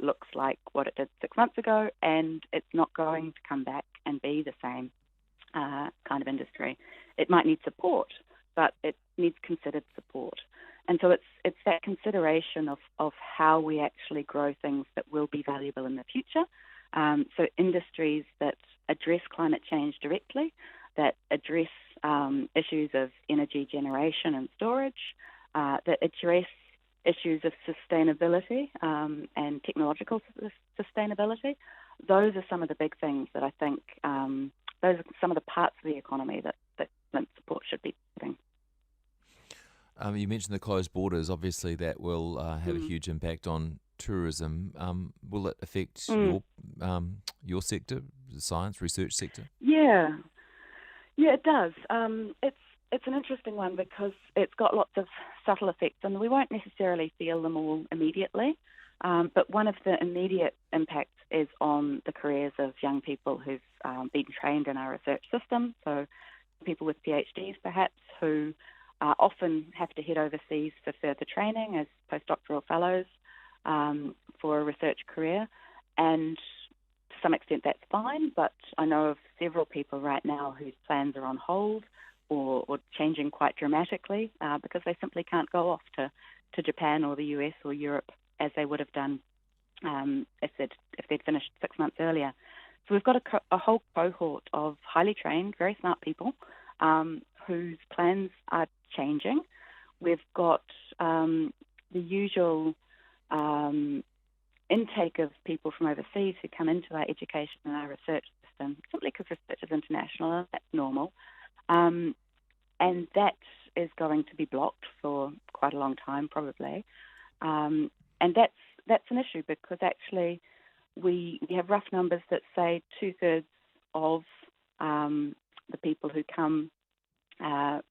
looks like what it did 6 months ago, and it's not going to come back and be the same kind of industry. It might need support, but it needs considered support. And so it's that consideration of how we actually grow things that will be valuable in the future. So industries that address climate change directly, that address issues of energy generation and storage, that address issues of sustainability and technological sustainability. Those are some of the big things that I think, those are some of the parts of the economy that government support should be putting. You mentioned the closed borders. Obviously, that will have a huge impact on tourism. Will it affect your sector, the science research sector? Yeah, it does. It's an interesting one because it's got lots of subtle effects, and we won't necessarily feel them all immediately. But one of the immediate impacts is on the careers of young people who've been trained in our research system. So people with PhDs, perhaps, who often have to head overseas for further training as postdoctoral fellows for a research career. And to some extent that's fine, but I know of several people right now whose plans are on hold or changing quite dramatically because they simply can't go off to Japan or the US or Europe as they would have done if they'd finished 6 months earlier. So we've got a whole cohort of highly trained, very smart people whose plans are changing. We've got the usual intake of people from overseas who come into our education and our research system simply because research is international, and that's normal. And that is going to be blocked for quite a long time, probably. And that's an issue because actually we have rough numbers that say 2/3 of the people who come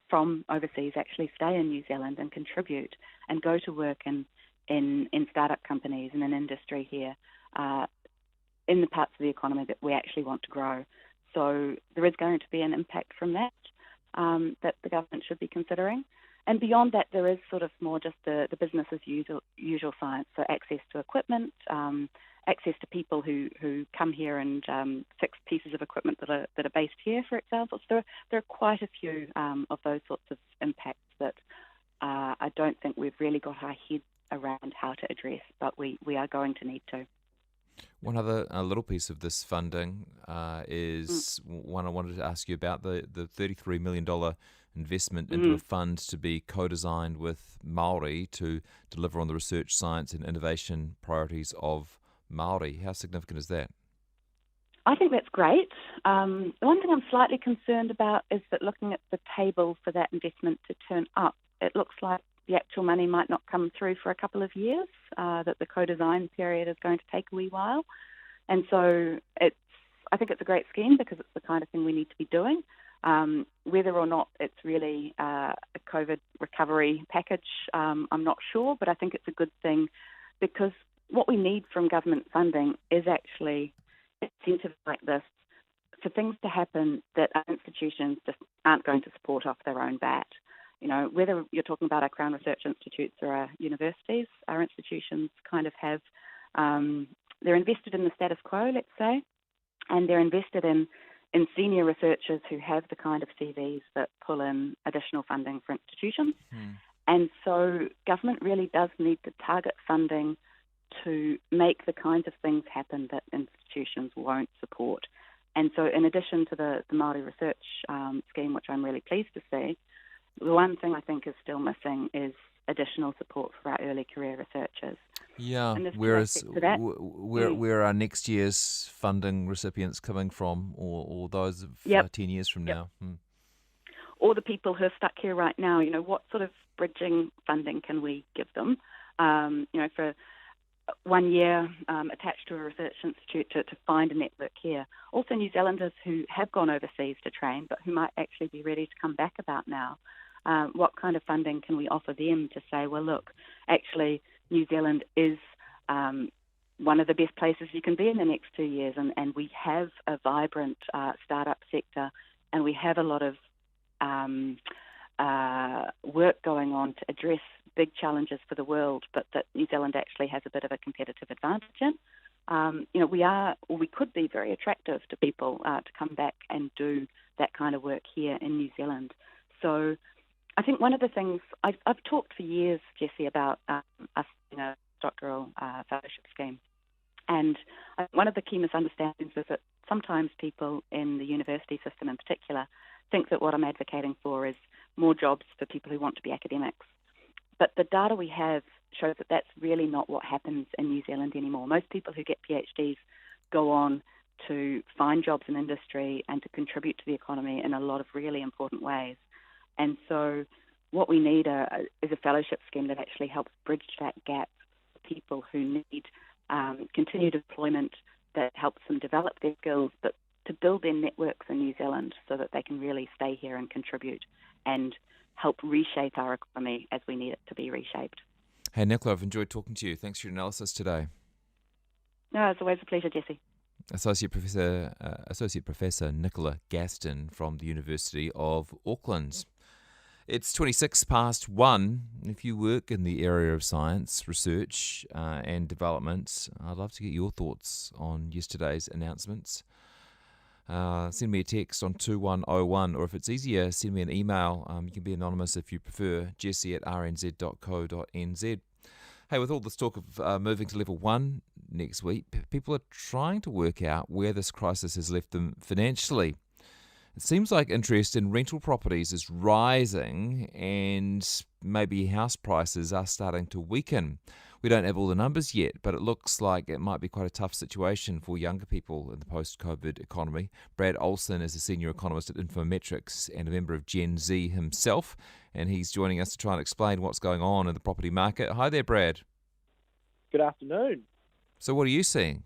from overseas actually stay in New Zealand and contribute and go to work in startup companies and in industry here in the parts of the economy that we actually want to grow. So there is going to be an impact from that that the government should be considering. And beyond that, there is sort of more just the business as usual science, so access to equipment, access to people who come here and fix pieces of equipment that are based here, for example. So there are quite a few of those sorts of impacts that I don't think we've really got our head around how to address, but we are going to need to. One other little piece of this funding is one I wanted to ask you about, the $33 million investment into a fund to be co-designed with Māori to deliver on the research, science and innovation priorities of Māori. How significant is that? I think that's great. The one thing I'm slightly concerned about is that looking at the table for that investment to turn up, it looks like the actual money might not come through for a couple of years, that the co-design period is going to take a wee while. And so I think it's a great scheme because it's the kind of thing we need to be doing. Whether or not it's really a COVID recovery package, I'm not sure, but I think it's a good thing because what we need from government funding is actually incentives like this for things to happen that our institutions just aren't going to support off their own bat. You know, whether you're talking about our Crown Research Institutes or our universities, our institutions kind of have, they're invested in the status quo, let's say, and they're invested in senior researchers who have the kind of CVs that pull in additional funding for institutions. And so government really does need to target funding to make the kinds of things happen that institutions won't support. And so in addition to the Māori research scheme, which I'm really pleased to see, the one thing I think is still missing is additional support for our early career researchers. Yeah, whereas where are next year's funding recipients coming from, or those of 10 years from now? Or the people who are stuck here right now, you know, what sort of bridging funding can we give them? You know, for 1 year attached to a research institute to find a network here. Also New Zealanders who have gone overseas to train but who might actually be ready to come back about now. What kind of funding can we offer them to say, well, look, actually New Zealand is one of the best places you can be in the next 2 years, and we have a vibrant startup sector, and we have a lot of work going on to address big challenges for the world, but that New Zealand actually has a bit of a competitive advantage in. We could be very attractive to people to come back and do that kind of work here in New Zealand. So I think one of the things I've talked for years, Jessie, about us doing a doctoral fellowship scheme. And one of the key misunderstandings is that sometimes people in the university system in particular think that what I'm advocating for is more jobs for people who want to be academics. But the data we have shows that that's really not what happens in New Zealand anymore. Most people who get PhDs go on to find jobs in industry and to contribute to the economy in a lot of really important ways. And so what we need is a fellowship scheme that actually helps bridge that gap for people who need continued employment, that helps them develop their skills, but to build their networks in New Zealand so that they can really stay here and contribute and help reshape our economy as we need it to be reshaped. Hey, Nicola, I've enjoyed talking to you. Thanks for your analysis today. No, it's always a pleasure, Jessie. Associate Professor Nicola Gaston from the University of Auckland. It's 1:26. If you work in the area of science, research and development, I'd love to get your thoughts on yesterday's announcements. Send me a text on 2101, or if it's easier, send me an email. You can be anonymous if you prefer, jesse@rnz.co.nz. Hey, with all this talk of moving to level 1 next week, people are trying to work out where this crisis has left them financially. It seems like interest in rental properties is rising and maybe house prices are starting to weaken. We don't have all the numbers yet, but it looks like it might be quite a tough situation for younger people in the post-COVID economy. Brad Olson is a senior economist at Infometrics and a member of Gen Z himself, and he's joining us to try and explain what's going on in the property market. Hi there, Brad. Good afternoon. So what are you seeing?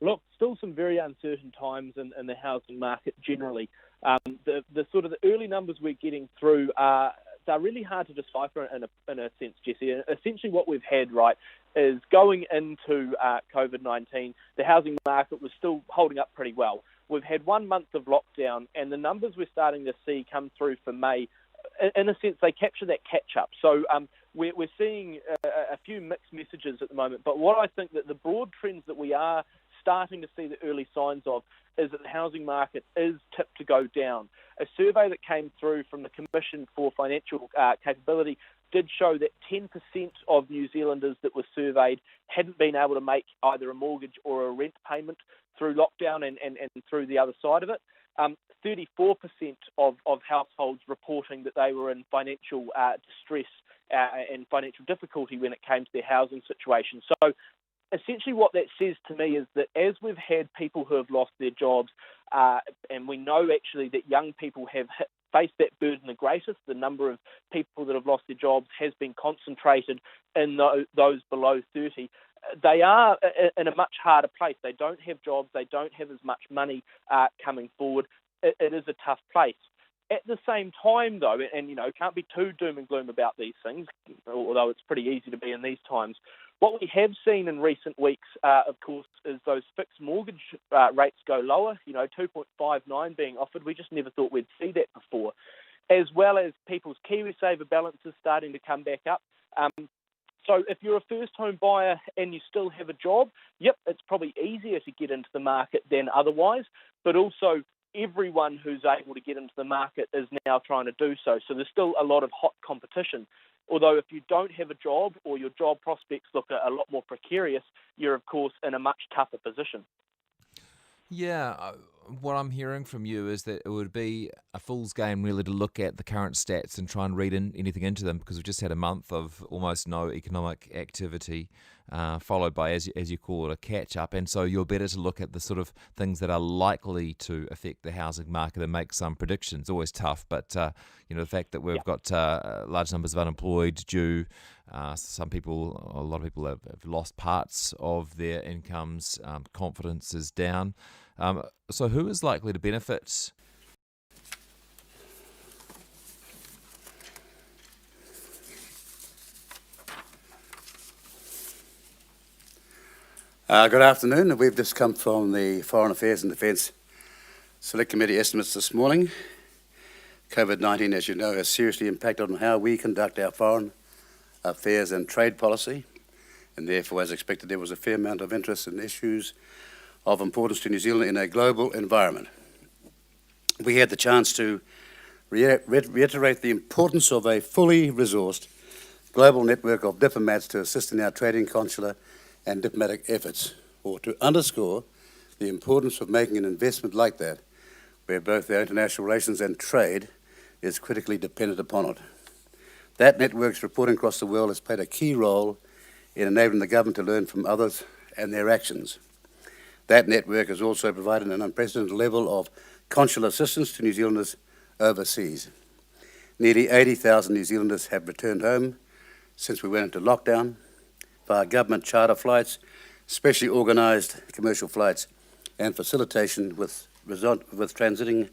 Look, still some very uncertain times in the housing market generally. The sort of the early numbers we're getting through they're really hard to decipher in a sense, Jesse. Essentially what we've had, right, is going into COVID-19, the housing market was still holding up pretty well. We've had 1 month of lockdown, and the numbers we're starting to see come through for May, in a sense, they capture that catch-up. So we're seeing a few mixed messages at the moment, but what I think that the broad trends that we are starting to see the early signs of is that the housing market is tipped to go down. A survey that came through from the Commission for Financial Capability did show that 10% of New Zealanders that were surveyed hadn't been able to make either a mortgage or a rent payment through lockdown and through the other side of it. 34% of households reporting that they were in financial distress and financial difficulty when it came to their housing situation. So essentially what that says to me is that as we've had people who have lost their jobs, and we know actually that young people have faced that burden the greatest, the number of people that have lost their jobs has been concentrated in those below 30, they are in a much harder place. They don't have jobs, they don't have as much money coming forward. It is a tough place. At the same time, though, and can't be too doom and gloom about these things, although it's pretty easy to be in these times. What we have seen in recent weeks, of course, is those fixed mortgage rates go lower. 2.59 being offered. We just never thought we'd see that before, as well as people's KiwiSaver balances starting to come back up. So if you're a first home buyer and you still have a job, yep, it's probably easier to get into the market than otherwise, but also everyone who's able to get into the market is now trying to do so. So there's still a lot of hot competition. Although if you don't have a job or your job prospects look a lot more precarious, you're, of course, in a much tougher position. Yeah, what I'm hearing from you is that it would be a fool's game really to look at the current stats and try and read anything into them, because we've just had a month of almost no economic activity, followed by, as you call it, a catch-up. And so you're better to look at the sort of things that are likely to affect the housing market and make some predictions. Always tough, but the fact that we've got large numbers of unemployed due, a lot of people have lost parts of their incomes, confidence is down. So who is likely to benefit? Good afternoon. We've just come from the Foreign Affairs and Defence Select Committee estimates this morning. COVID-19, as you know, has seriously impacted on how we conduct our foreign affairs and trade policy, and therefore, as expected, there was a fair amount of interest in issues of importance to New Zealand in a global environment. We had the chance to reiterate the importance of a fully resourced global network of diplomats to assist in our trading, consular and diplomatic efforts, or to underscore the importance of making an investment like that, where both our international relations and trade is critically dependent upon it. That network's reporting across the world has played a key role in enabling the government to learn from others and their actions. That network has also provided an unprecedented level of consular assistance to New Zealanders overseas. Nearly 80,000 New Zealanders have returned home since we went into lockdown via government charter flights, specially organised commercial flights, and facilitation with transiting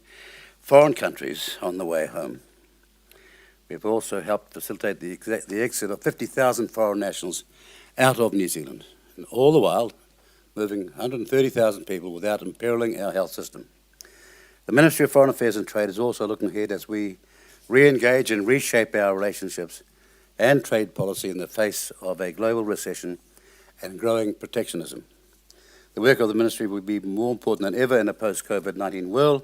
foreign countries on the way home. We've also helped facilitate the exit of 50,000 foreign nationals out of New Zealand, and all the while moving 130,000 people without imperiling our health system. The Ministry of Foreign Affairs and Trade is also looking ahead as we re-engage and reshape our relationships and trade policy in the face of a global recession and growing protectionism. The work of the Ministry will be more important than ever in a post-COVID-19 world,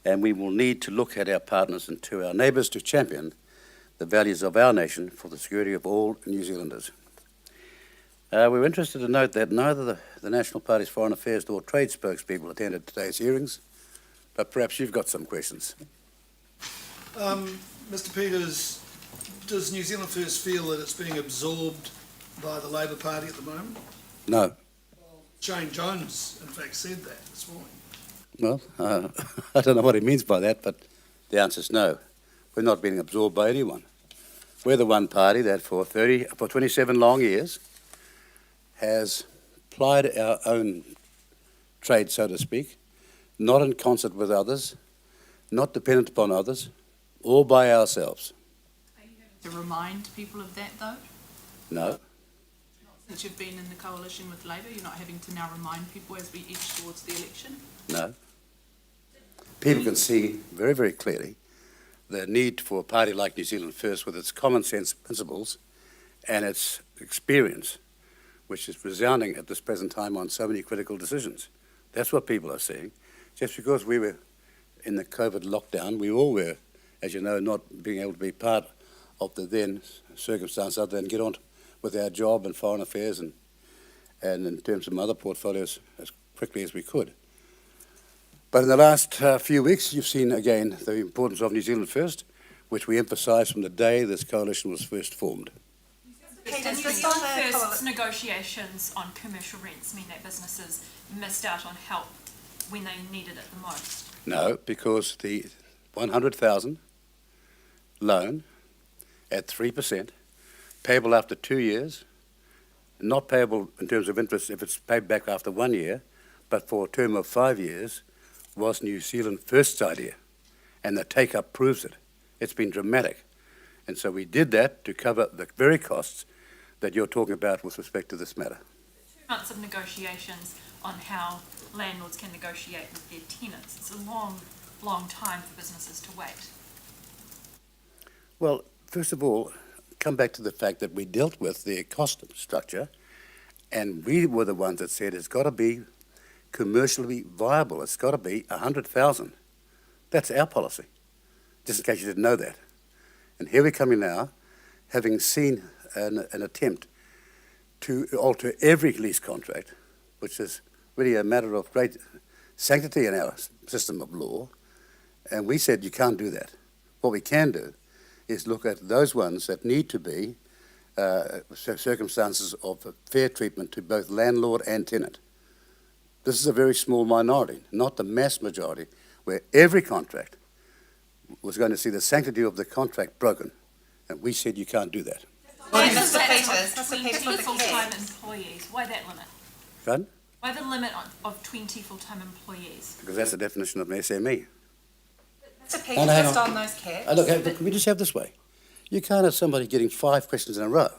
and we will need to look at our partners and to our neighbours to champion the values of our nation for the security of all New Zealanders. We're interested to note that neither the National Party's Foreign Affairs nor trade spokespeople attended today's hearings, but perhaps you've got some questions. Mr. Peters, does New Zealand First feel that it's being absorbed by the Labour Party at the moment? No. Shane Jones, in fact, said that this morning. Well, I don't know what he means by that, but the answer is no. We're not being absorbed by anyone. We're the one party that for 27 long years has plied our own trade, so to speak, not in concert with others, not dependent upon others, all by ourselves. Are you going to remind people of that, though? No. Since you've been in the coalition with Labour, you're not having to now remind people as we edge towards the election? No. People can see very, very clearly the need for a party like New Zealand First with its common sense principles and its experience, which is resounding at this present time on so many critical decisions. That's what people are seeing. Just because we were in the COVID lockdown, we all were, as you know, not being able to be part of the then circumstance other than get on with our job and foreign affairs and in terms of other portfolios as quickly as we could. But in the last few weeks, you've seen again the importance of New Zealand First, which we emphasised from the day this coalition was first formed. Does New Zealand First's negotiations on commercial rents mean that businesses missed out on help when they needed it the most? No, because the 100,000 loan at 3%, payable after 2 years, not payable in terms of interest if it's paid back after 1 year, but for a term of 5 years, was New Zealand First's idea, and the take-up proves it. It's been dramatic. And so we did that to cover the very costs that you're talking about with respect to this matter. 2 months of negotiations on how landlords can negotiate with their tenants. It's a long, long time for businesses to wait. Well, first of all, come back to the fact that we dealt with the cost structure, and we were the ones that said it's got to be commercially viable. It's got to be 100,000. That's our policy, just in case you didn't know that. And here we're coming now, having seen an attempt to alter every lease contract, which is really a matter of great sanctity in our system of law, and we said you can't do that. What we can do is look at those ones that need to be circumstances of fair treatment to both landlord and tenant. This is a very small minority, not the mass majority, where every contract was going to see the sanctity of the contract broken, and we said you can't do that. Mr. Peters, 20 full-time employees. Why that limit? Pardon? Why the limit of 20 full-time employees? Because that's the definition of an SME. Mr. Peters, just on those caps. Look, can we just have this way? You can't have somebody getting 5 questions in a row.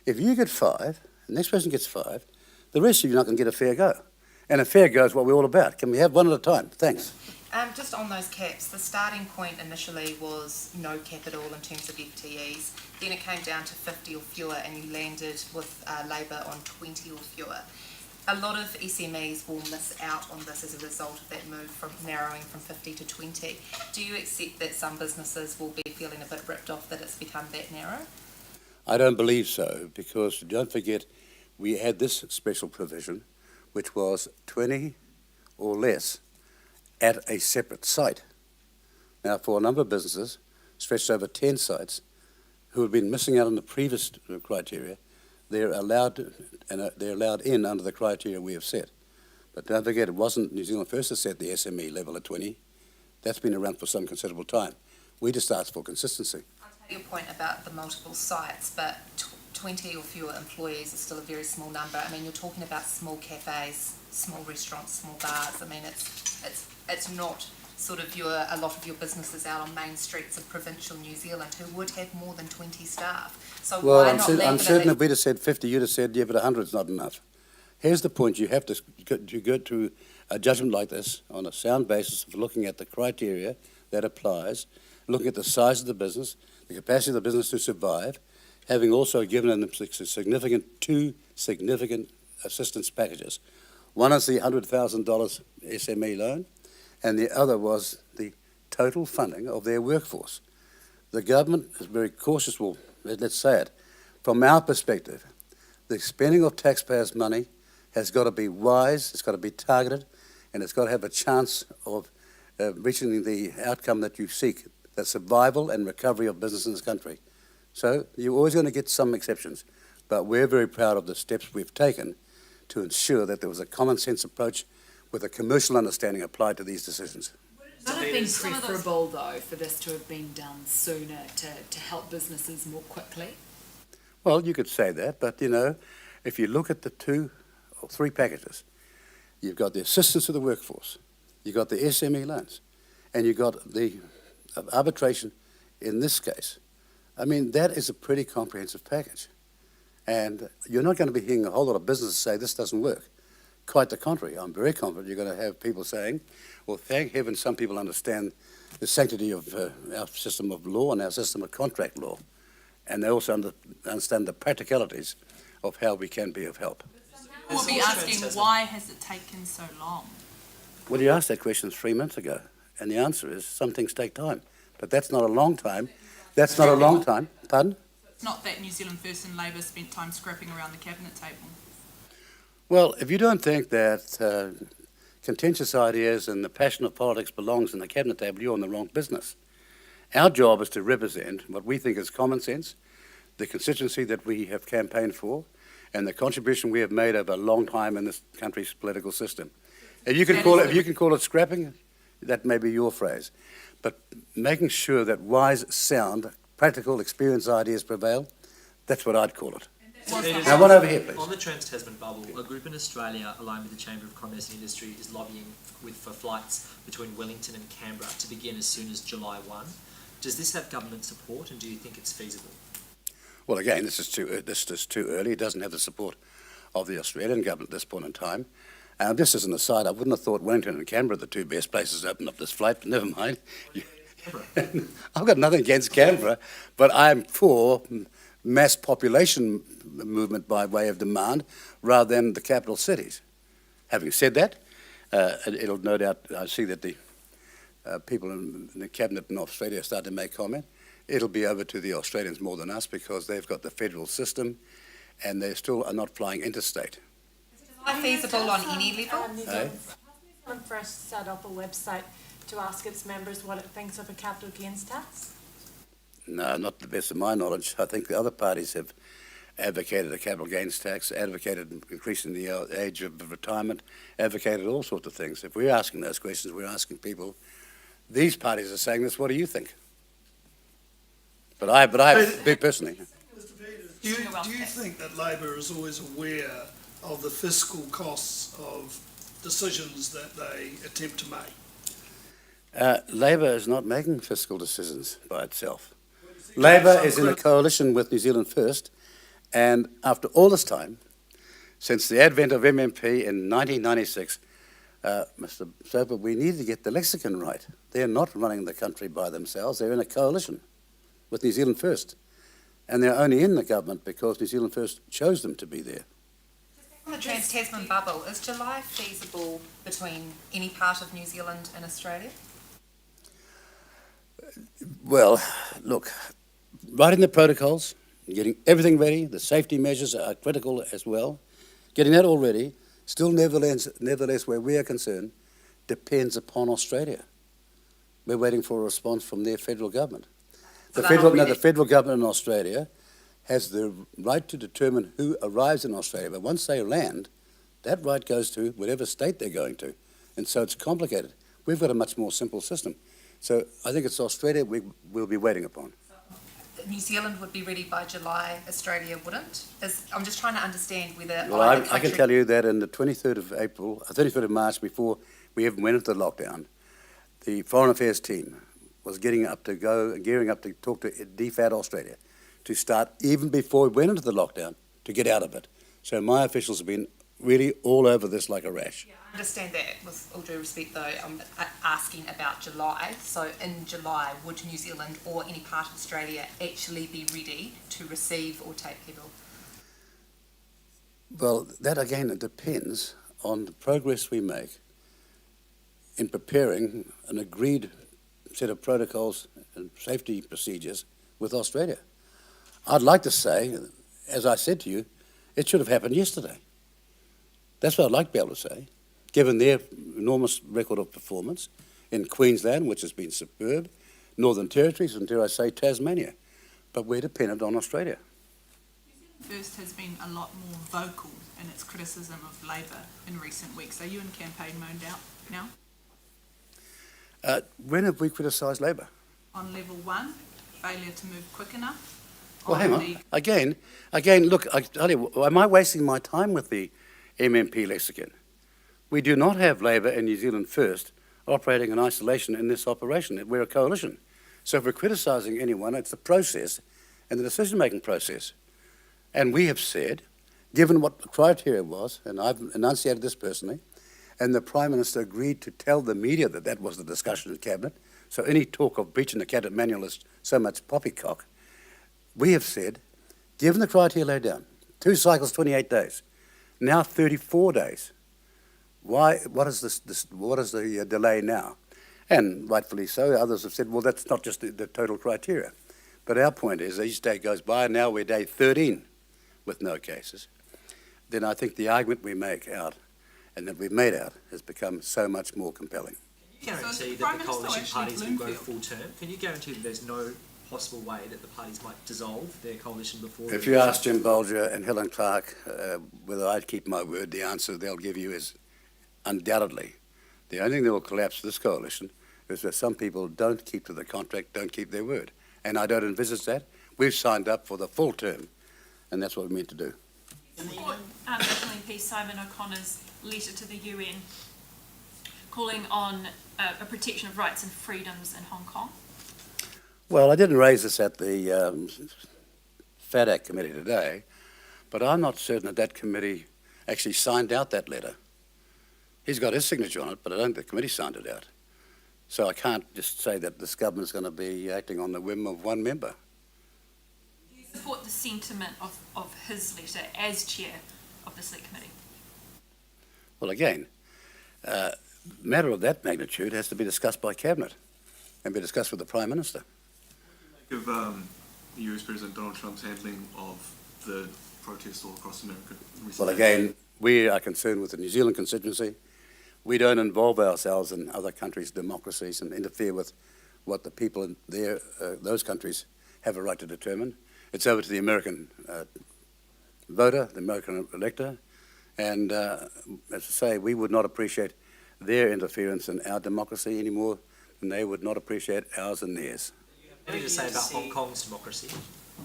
If you get 5, the next person gets 5, the rest of you are not going to get a fair go. And a fair go is what we're all about. Can we have one at a time? Thanks. Just on those caps, the starting point initially was no cap at all in terms of FTEs. Then it came down to 50 or fewer, and you landed with Labour on 20 or fewer. A lot of SMEs will miss out on this as a result of that move from narrowing from 50 to 20. Do you accept that some businesses will be feeling a bit ripped off that it's become that narrow? I don't believe so, because don't forget, we had this special provision, which was 20 or less at a separate site. Now, for a number of businesses, stretched over 10 sites, who had been missing out on the previous criteria, they're allowed in under the criteria we have set. But don't forget, it wasn't New Zealand First that set the SME level at 20. That's been around for some considerable time. We just asked for consistency. I take your point about the multiple sites, but 20 or fewer employees is still a very small number. I mean, you're talking about small cafes, small restaurants, small bars. I mean, it's not sort of a lot of your businesses out on main streets of provincial New Zealand who would have more than 20 staff. So well, why not I'm certain if we'd have said 50, you'd have said, yeah, but 100 is not enough. Here's the point. You have to go to a judgment like this on a sound basis of looking at the criteria that applies, looking at the size of the business, the capacity of the business to survive, having also given them two significant assistance packages. One is the $100,000 SME loan, and the other was the total funding of their workforce. The government is very cautious, well, let's say it. From our perspective, the spending of taxpayers' money has got to be wise, it's got to be targeted, and it's got to have a chance of reaching the outcome that you seek, the survival and recovery of business in this country. So you're always going to get some exceptions, but we're very proud of the steps we've taken to ensure that there was a common sense approach with a commercial understanding applied to these decisions. Would it have been preferable, though, for this to have been done sooner to help businesses more quickly? Well, you could say that, but, you know, if you look at the 2 or 3 packages, you've got the assistance to the workforce, you've got the SME loans, and you've got the arbitration in this case. I mean, that is a pretty comprehensive package. And you're not going to be hearing a whole lot of businesses say this doesn't work. Quite the contrary. I'm very confident you're going to have people saying, well, thank heaven some people understand the sanctity of our system of law and our system of contract law. And they also understand the practicalities of how we can be of help. We'll be asking, why has it taken so long? Well, you asked that question 3 months ago, and the answer is some things take time. But that's not a long time. That's not a long time. Pardon? It's not that New Zealand First and Labour spent time scrapping around the cabinet table. Well, if you don't think that contentious ideas and the passion of politics belongs in the cabinet table, you're in the wrong business. Our job is to represent what we think is common sense, the constituency that we have campaigned for, and the contribution we have made over a long time in this country's political system. If you can call it scrapping, that may be your phrase. But making sure that wise, sound, practical, experienced ideas prevail, that's what I'd call it. Now, one over here, please. On the Trans-Tasman bubble, a group in Australia, along with the Chamber of Commerce and Industry, is lobbying for flights between Wellington and Canberra to begin as soon as July 1. Does this have government support, and do you think it's feasible? Well, again, this is too early. It doesn't have the support of the Australian government at this point in time. Just as an aside, I wouldn't have thought Wellington and Canberra are the 2 best places to open up this flight, but never mind. I've got nothing against Canberra, but I'm for mass population movement by way of demand rather than the capital cities. Having said that, it'll no doubt, I see that the people in the cabinet in Australia start to make comment. It'll be over to the Australians more than us because they've got the federal system and they still are not flying interstate. Are feasible on any level? New Zealand First set up a website to ask its members what it thinks of a capital gains tax? No, not to the best of my knowledge. I think the other parties have advocated a capital gains tax, advocated increasing the age of retirement, advocated all sorts of things. If we're asking those questions, we're asking people, these parties are saying this, what do you think? But I personally. Do you think that Labor is always aware of the fiscal costs of decisions that they attempt to make? Labor is not making fiscal decisions by itself. Labor is in a coalition with New Zealand First, and after all this time, since the advent of MMP in 1996, Mr. Soper, we need to get the lexicon right. They're not running the country by themselves. They're in a coalition with New Zealand First. And they're only in the government because New Zealand First chose them to be there. On the Trans-Tasman bubble, is July feasible between any part of New Zealand and Australia? Well, look, writing the protocols, getting everything ready, the safety measures are critical as well. Getting that all ready, still nevertheless, where we are concerned, depends upon Australia. We're waiting for a response from their federal government. The federal government in Australia has the right to determine who arrives in Australia, but once they land, that right goes to whatever state they're going to. And so it's complicated. We've got a much more simple system. So I think it's Australia we'll be waiting upon. New Zealand would be ready by July, Australia wouldn't? I'm just trying to understand whether... Well, I can tell you that in the 23rd of April, 33rd of March, before we even went into the lockdown, the Foreign Affairs team was gearing up to talk to DFAT Australia to start even before we went into the lockdown to get out of it. So my officials have been really all over this like a rash. Yeah, I understand that. With all due respect, though, I'm asking about July. So in July, would New Zealand or any part of Australia actually be ready to receive or take people? Well, that again, it depends on the progress we make in preparing an agreed set of protocols and safety procedures with Australia. I'd like to say, as I said to you, it should have happened yesterday. That's what I'd like to be able to say, given their enormous record of performance in Queensland, which has been superb, Northern Territories, and dare I say Tasmania. But we're dependent on Australia. New Zealand First has been a lot more vocal in its criticism of Labor in recent weeks. Are you in campaign mode now? When have we criticised Labor? On level 1, failure to move quick enough. Well, hang on. Again, look, I tell you, am I wasting my time with the MMP lexicon? We do not have Labor and New Zealand First operating in isolation in this operation. We're a coalition. So if we're criticising anyone, it's the process and the decision-making process. And we have said, given what the criteria was, and I've enunciated this personally, and the Prime Minister agreed to tell the media that that was the discussion in Cabinet, so any talk of breaching the Cabinet manual is so much poppycock. We have said, given the criteria laid down, 2 cycles, 28 days, now 34 days, what is the delay now? And rightfully so, others have said, well, that's not just the total criteria. But our point is, each day goes by, now we're day 13 with no cases. Then I think the argument we make out, and that we've made out, has become so much more compelling. Can you guarantee that the coalition parties will go full term? Can you guarantee that there's no possible way that the parties might dissolve their coalition before? If you ask Jim Bolger and Helen Clark whether I'd keep my word, the answer they'll give you is undoubtedly. The only thing that will collapse this coalition is that some people don't keep to the contract, don't keep their word. And I don't envisage that. We've signed up for the full term, and that's what we mean to do. Support National MP Simon O'Connor's letter to the UN calling on a protection of rights and freedoms in Hong Kong? Well, I didn't raise this at the FADAC committee today, but I'm not certain that committee actually signed out that letter. He's got his signature on it, but I don't think the committee signed it out. So I can't just say that this government's going to be acting on the whim of one member. Do you support the sentiment of his letter as chair of the Select Committee? Well, again, a matter of that magnitude has to be discussed by Cabinet and be discussed with the Prime Minister. Of the US President Donald Trump's handling of the protests all across America recently? Well, again, we are concerned with the New Zealand constituency. We don't involve ourselves in other countries' democracies and interfere with what the people in those countries have a right to determine. It's over to the American voter, the American elector, and as I say, we would not appreciate their interference in our democracy any more than they would not appreciate ours and theirs. Plenty to say about Hong Kong's democracy.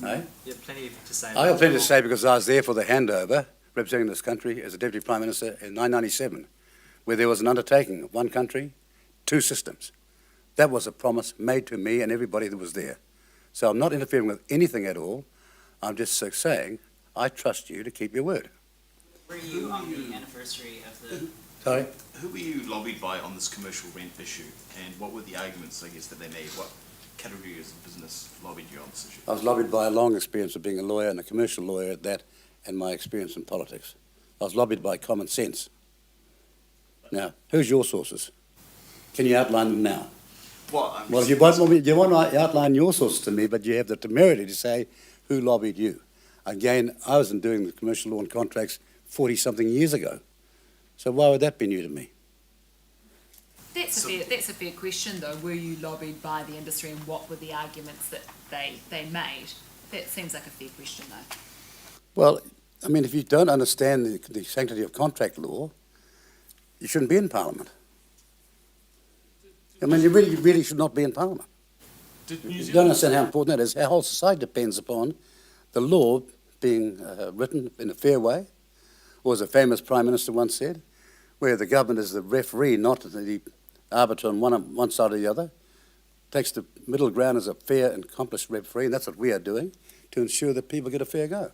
Eh? You have plenty to say. I have plenty to say because I was there for the handover, representing this country as a Deputy Prime Minister in 1997, where there was an undertaking of one country, 2 systems. That was a promise made to me and everybody that was there. So I'm not interfering with anything at all. I'm just saying, I trust you to keep your word. Were you on the anniversary of the Sorry? Who were you lobbied by on this commercial rent issue, and what were the arguments, I guess, that they made? What categories of business lobbied you on this issue? I was lobbied by a long experience of being a lawyer and a commercial lawyer at that, and my experience in politics. I was lobbied by common sense. Now, who's your sources? Can you outline them now? Well, you want to outline your sources to me, but you have the temerity to say who lobbied you. Again, I wasn't doing the commercial law and contracts 40-something years ago. So why would that be new to me? That's a fair question, though. Were you lobbied by the industry, and what were the arguments that they made? That seems like a fair question, though. Well, I mean, if you don't understand the sanctity of contract law, you shouldn't be in Parliament. I mean, you really should not be in Parliament. You don't understand how important that is. Our whole society depends upon the law being written in a fair way, or as a famous Prime Minister once said, where the government is the referee, not the arbiter on one side or the other, takes the middle ground as a fair and accomplished referee, and that's what we are doing to ensure that people get a fair go.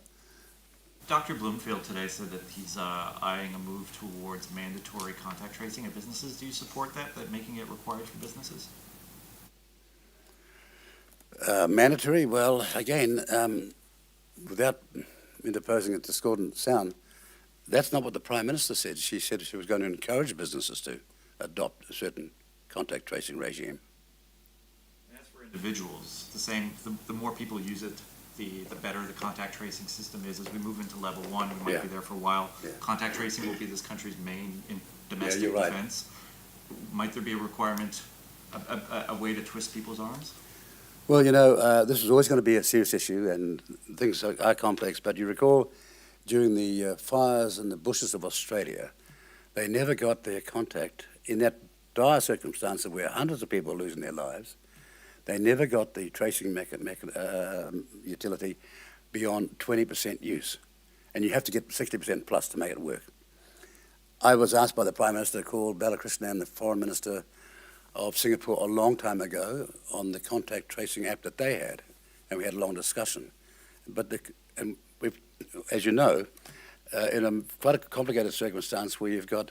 Dr. Bloomfield today said that he's eyeing a move towards mandatory contact tracing at businesses. Do you support that making it required for businesses? Mandatory? Well, again, without interposing a discordant sound, that's not what the Prime Minister said. She said she was going to encourage businesses to adopt a certain contact tracing regime. And as for individuals, the more people use it, the better the contact tracing system is. As we move into level 1, we might be there for a while. Yeah. Contact tracing will be this country's main domestic defense. Might there be a requirement, a way to twist people's arms? Well, you know, this is always going to be a serious issue, and things are complex, but you recall during the fires in the bushes of Australia, they never got their contact in that dire circumstance where hundreds of people are losing their lives. They never got the tracing utility beyond 20% use. And you have to get 60% plus to make it work. I was asked by the Prime Minister to call Balakrishnan, the Foreign Minister of Singapore, a long time ago on the contact tracing app that they had. And we had a long discussion. But as you know, in quite a complicated circumstance where you've got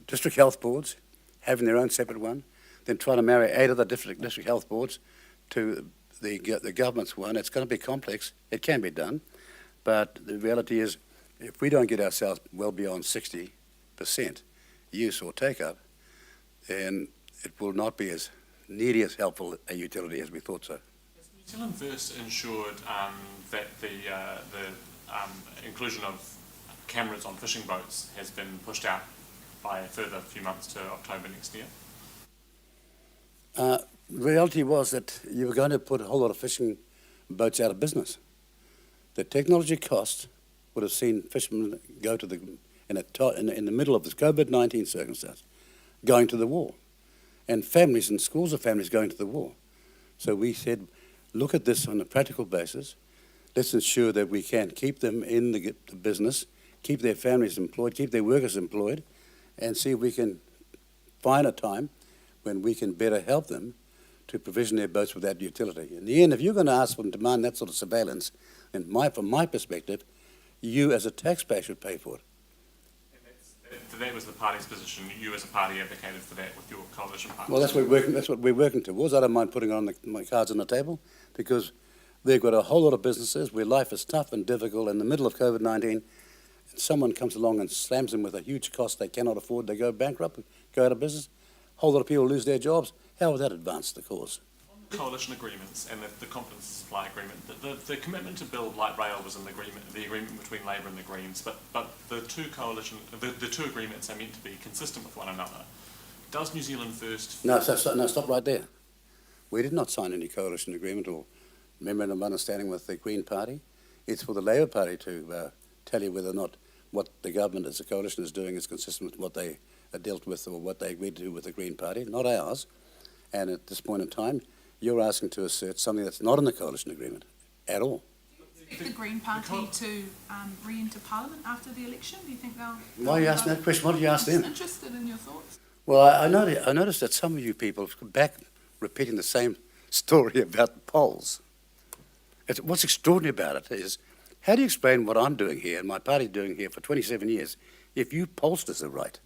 district health boards having their own separate one, then trying to marry 8 other district health boards to the government's one. It's going to be complex. It can be done. But the reality is, if we don't get ourselves well beyond 60% use or take-up, then it will not be as nearly as helpful a utility as we thought so. New Zealand First ensured that the inclusion of cameras on fishing boats has been pushed out by a further few months to October next year. The reality was that you were going to put a whole lot of fishing boats out of business. The technology cost would have seen fishermen go to in the middle of this COVID-19 circumstance, going to the war, and families and schools of families going to the war. So we said, look at this on a practical basis. Let's ensure that we can keep them in the business, keep their families employed, keep their workers employed, and see if we can find a time when we can better help them to provision their boats with that utility. In the end, if you're going to ask them to demand that sort of surveillance, then from my perspective, you as a taxpayer should pay for it. And that was the party's position. You as a party advocated for that with your coalition partners. Well, that's what we're working towards. I don't mind putting on my cards on the table, because they've got a whole lot of businesses where life is tough and difficult in the middle of COVID-19, and someone comes along and slams them with a huge cost they cannot afford. They go bankrupt, go out of business. A whole lot of people lose their jobs. How will that advance the cause? On the coalition agreements and the confidence supply agreement, the commitment to build light rail was in the agreement between Labour and the Greens, but the two agreements are meant to be consistent with one another. Does New Zealand First... No, stop right there. We did not sign any coalition agreement or memorandum of understanding with the Green Party. It's for the Labour Party to tell you whether or not what the government as a coalition is doing is consistent with what they dealt with or what they agreed to do with the Green Party, not ours. And at this point in time, you're asking to assert something that's not in the coalition agreement at all. Do you expect the Green Party to re-enter Parliament after the election? Do you think they'll... Why are you asking that question? What did you ask them? I'm interested in your thoughts. Well, I noticed that some of you people are back repeating the same story about the polls. What's extraordinary about it is, how do you explain what I'm doing here and my party doing here for 27 years if you pollsters are right?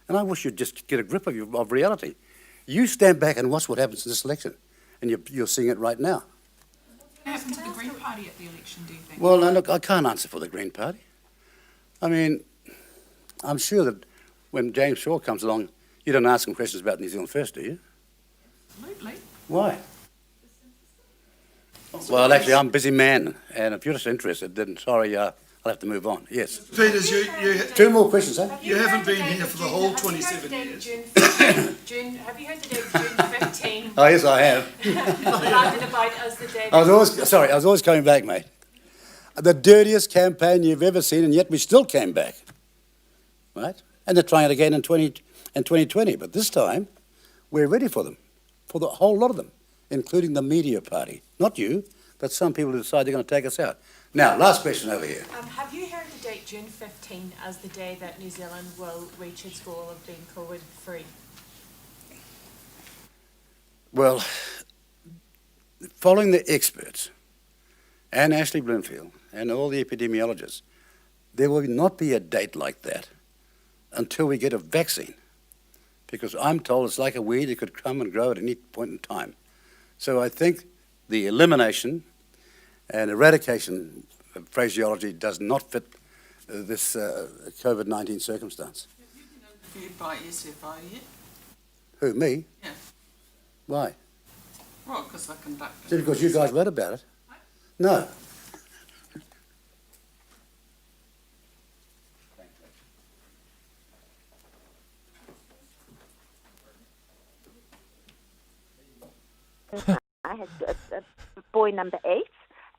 And I wish you'd just get a grip of reality. You stand back and watch what happens in this election, and you're seeing it right now. What happened to the Green Party at the election, do you think? Well, now, look, I can't answer for the Green Party. I mean, I'm sure that when James Shaw comes along, you don't ask him questions about New Zealand First, do you? Absolutely. Why? Well, actually, I'm a busy man, and if you're just interested, then sorry, I'll have to move on. Yes. Peters, Two more questions, eh? You haven't been here for the whole 27 years. Have you heard the date June 15? Oh, yes, I have. Landed about as the day. I was always coming back, mate. The dirtiest campaign you've ever seen, and yet we still came back, right? And they're trying it again in 2020, but this time we're ready for them, for the whole lot of them, including the media party. Not you, but some people who decide they're going to take us out. Now, last question over here. Have you heard the date June 15 as the day that New Zealand will reach its goal of being COVID-free? Well, following the experts and Ashley Bloomfield and all the epidemiologists, there will not be a date like that until we get a vaccine. Because I'm told it's like a weed, it could come and grow at any point in time. So I think the elimination and eradication phraseology does not fit this COVID-19 circumstance. Have you been interviewed by SFI yet? Who, me? Yeah. Why? Well, because I conducted... Just because you guys read about it? No. I had a boy number 8,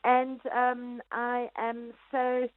and I am so